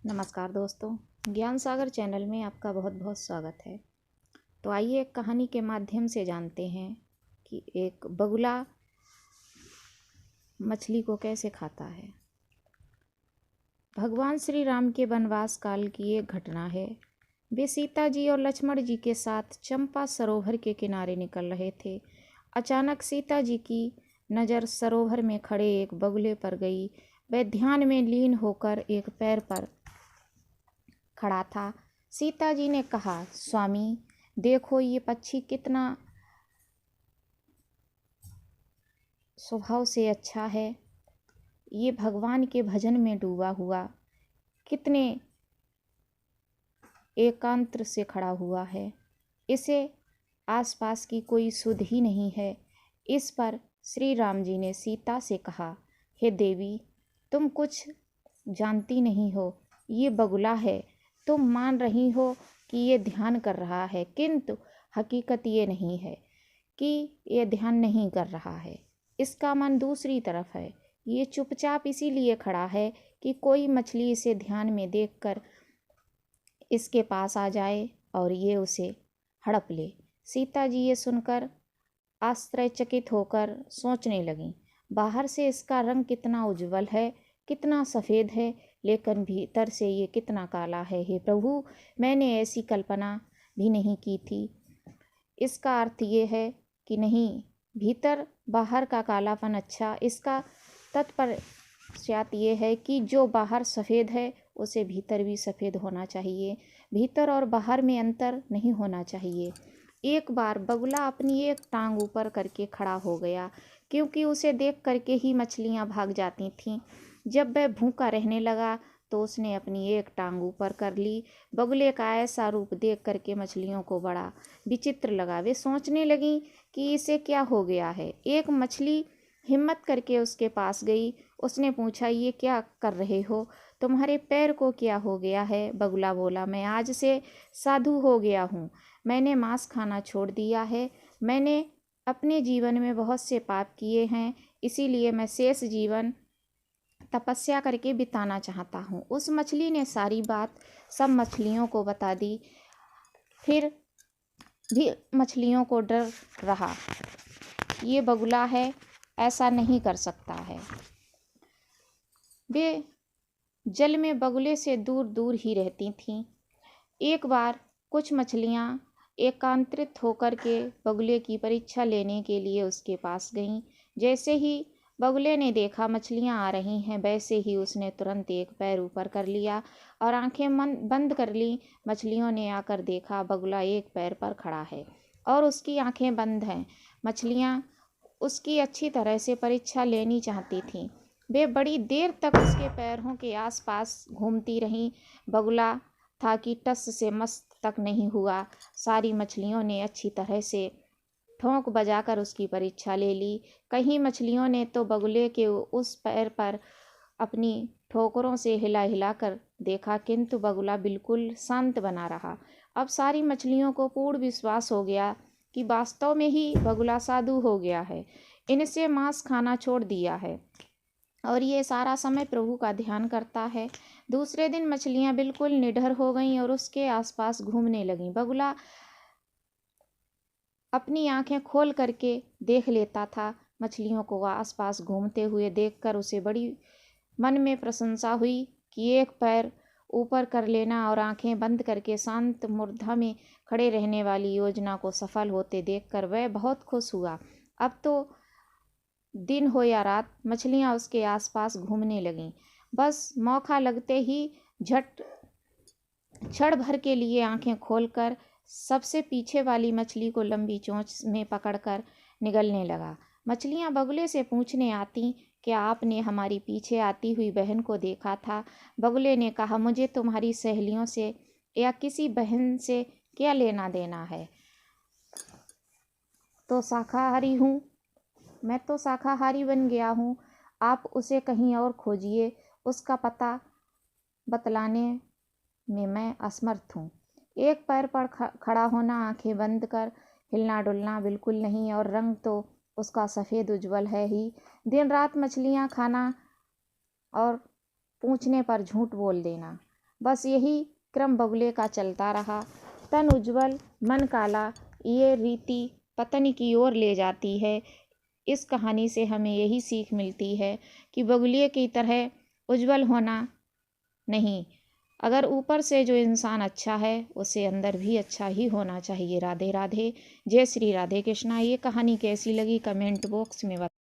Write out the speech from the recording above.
नमस्कार दोस्तों, ज्ञान सागर चैनल में आपका बहुत बहुत स्वागत है। तो आइए एक कहानी के माध्यम से जानते हैं कि एक बगुला मछली को कैसे खाता है। भगवान श्री राम के वनवास काल की एक घटना है। वे सीता जी और लक्ष्मण जी के साथ चंपा सरोवर के किनारे निकल रहे थे। अचानक सीता जी की नज़र सरोवर में खड़े एक बगुले पर गई। वह ध्यान में लीन होकर एक पैर पर खड़ा था। सीता जी ने कहा, स्वामी देखो ये पक्षी कितना स्वभाव से अच्छा है। ये भगवान के भजन में डूबा हुआ कितने एकांत से खड़ा हुआ है। इसे आसपास की कोई सुध ही नहीं है। इस पर श्री राम जी ने सीता से कहा, हे देवी, तुम कुछ जानती नहीं हो। ये बगुला है। तुम मान रही हो कि ये ध्यान कर रहा है, किंतु हकीकत ये नहीं है कि ये ध्यान नहीं कर रहा है। इसका मन दूसरी तरफ है। ये चुपचाप इसीलिए खड़ा है कि कोई मछली इसे ध्यान में देखकर इसके पास आ जाए और ये उसे हड़प ले। सीता जी ये सुनकर आश्चर्यचकित होकर सोचने लगीं, बाहर से इसका रंग कितना उज्जवल है, कितना सफ़ेद है, लेकिन भीतर से ये कितना काला है। हे प्रभु, मैंने ऐसी कल्पना भी नहीं की थी। इसका अर्थ ये है कि नहीं, भीतर बाहर का कालापन अच्छा। इसका तात्पर्य ये है कि जो बाहर सफ़ेद है उसे भीतर भी सफ़ेद होना चाहिए। भीतर और बाहर में अंतर नहीं होना चाहिए। एक बार बगुला अपनी एक टांग ऊपर करके खड़ा हो गया, क्योंकि उसे देख करके ही मछलियाँ भाग जाती थीं। जब वह भूखा रहने लगा तो उसने अपनी एक टांग ऊपर कर ली। बगुले का ऐसा रूप देख करके मछलियों को बड़ा विचित्र लगा। वे सोचने लगीं कि इसे क्या हो गया है। एक मछली हिम्मत करके उसके पास गई। उसने पूछा, ये क्या कर रहे हो? तुम्हारे पैर को क्या हो गया है? बगुला बोला, मैं आज से साधु हो गया हूँ। मैंने मांस खाना छोड़ दिया है। मैंने अपने जीवन में बहुत से पाप किए हैं, इसीलिए मैं शेष जीवन तपस्या करके बिताना चाहता हूँ। उस मछली ने सारी बात सब मछलियों को बता दी। फिर भी मछलियों को डर रहा। ये बगुला है, ऐसा नहीं कर सकता है। वे जल में बगुले से दूर दूर ही रहती थीं। एक बार कुछ मछलियाँ एकांतरित होकर के बगुले की परीक्षा लेने के लिए उसके पास गईं। जैसे ही बगुले ने देखा मछलियाँ आ रही हैं, वैसे ही उसने तुरंत एक पैर ऊपर कर लिया और आंखें बंद कर लीं। मछलियों ने आकर देखा बगुला एक पैर पर खड़ा है और उसकी आंखें बंद हैं। मछलियाँ उसकी अच्छी तरह से परीक्षा लेनी चाहती थीं। वे बड़ी देर तक उसके पैरों के आसपास घूमती रहीं। बगुला था कि टस से मस्त तक नहीं हुआ। सारी मछलियों ने अच्छी तरह से ठोंक बजाकर उसकी परीक्षा ले ली। कहीं मछलियों ने तो बगुले के उस पैर पर अपनी ठोकरों से हिला हिला कर देखा, किंतु बगुला बिल्कुल शांत बना रहा। अब सारी मछलियों को पूर्ण विश्वास हो गया कि वास्तव में ही बगुला साधु हो गया है, इनसे मांस खाना छोड़ दिया है और ये सारा समय प्रभु का ध्यान करता है। दूसरे दिन मछलियाँ बिल्कुल निडर हो गईं और उसके आसपास घूमने लगीं। बगुला अपनी आंखें खोल करके देख लेता था। मछलियों को आसपास घूमते हुए देखकर उसे बड़ी मन में प्रशंसा हुई कि एक पैर ऊपर कर लेना और आंखें बंद करके शांत मुद्रा में खड़े रहने वाली योजना को सफल होते देखकर वह बहुत खुश हुआ। अब तो दिन हो या रात मछलियाँ उसके आसपास घूमने लगीं। बस मौका लगते ही झट क्षण भर के लिए आंखें खोलकर सबसे पीछे वाली मछली को लंबी चोंच में पकड़कर निगलने लगा। मछलियाँ बगुले से पूछने आती, क्या आपने हमारी पीछे आती हुई बहन को देखा था? बगुले ने कहा, मुझे तुम्हारी सहेलियों से या किसी बहन से क्या लेना देना है। तो शाकाहारी हूँ, मैं तो शाकाहारी बन गया हूँ। आप उसे कहीं और खोजिए, उसका पता बतलाने में मैं असमर्थ हूँ। एक पैर पर खड़ा होना, आंखें बंद कर हिलना डुलना बिल्कुल नहीं, और रंग तो उसका सफ़ेद उज्जवल है ही। दिन रात मछलियाँ खाना और पूछने पर झूठ बोल देना। बस यही क्रम बगुले का चलता रहा। तन उज्ज्वल मन काला, ये रीति पतन की ओर ले जाती है। इस कहानी से हमें यही सीख मिलती है कि बगुले की तरह उज्ज्वल होना नहीं, अगर ऊपर से जो इंसान अच्छा है उसे अंदर भी अच्छा ही होना चाहिए। राधे राधे, जय श्री राधे कृष्णा। ये कहानी कैसी लगी कमेंट बॉक्स में बताएं।